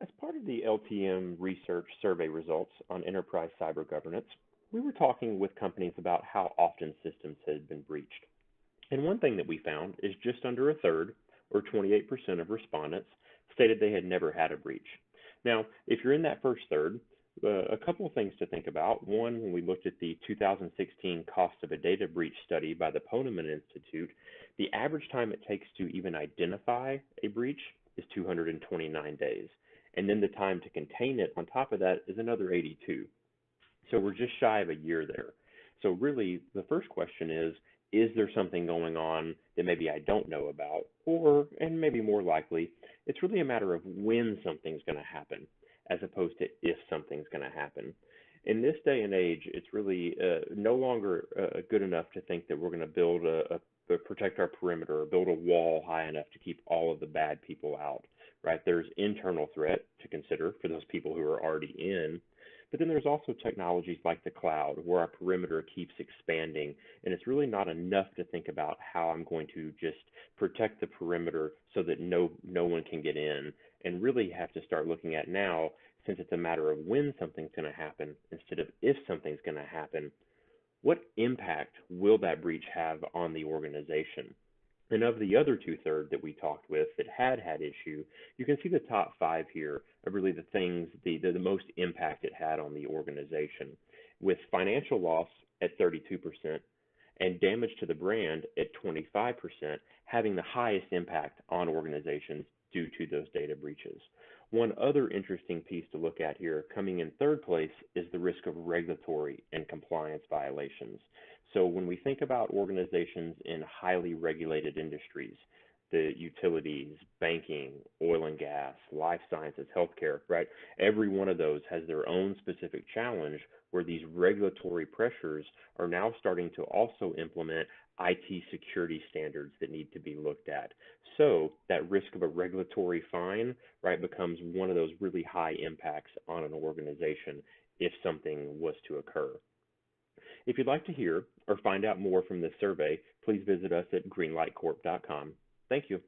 As part of the LTM research survey results on enterprise cyber governance, we were talking with companies about how often systems had been breached. And one thing that we found is just under a third, or 28% of respondents, stated they had never had a breach. Now, if you're in that first third, a couple of things to think about. One, when we looked at the 2016 cost of a data breach study by the Poneman Institute, the average time it takes to even identify a breach is 229 days. And then the time to contain it on top of that is another 82. So we're just shy of a year there. So really, the first question is there something going on that maybe I don't know about? Or, and maybe more likely, it's really a matter of when something's going to happen, as opposed to if something's going to happen. In this day and age, it's really no longer good enough to think that we're going to build protect our perimeter or build a wall high enough to keep all of the bad people out, right? There's internal threat to consider for those people who are already in, but then there's also technologies like the cloud where our perimeter keeps expanding, and it's really not enough to think about how I'm going to just protect the perimeter so that no one can get in, and really have to start looking at now, since it's a matter of when something's going to happen instead of if something's going to happen, what impact will that breach have on the organization? And of the other two-thirds that we talked with that had issue, you can see the top five here of really the things, the most impact it had on the organization, with financial loss at 32% and damage to the brand at 25%, having the highest impact on organizations due to those data breaches. One other interesting piece to look at here, coming in third place, is the risk of regulatory and compliance violations. So when we think about organizations in highly regulated industries, the utilities, banking, oil and gas, life sciences, healthcare, right? Every one of those has their own specific challenge where these regulatory pressures are now starting to also implement IT security standards that need to be looked at. So that risk of a regulatory fine, right, becomes one of those really high impacts on an organization if something was to occur. If you'd like to hear or find out more from this survey, please visit us at greenlightcorp.com. Thank you.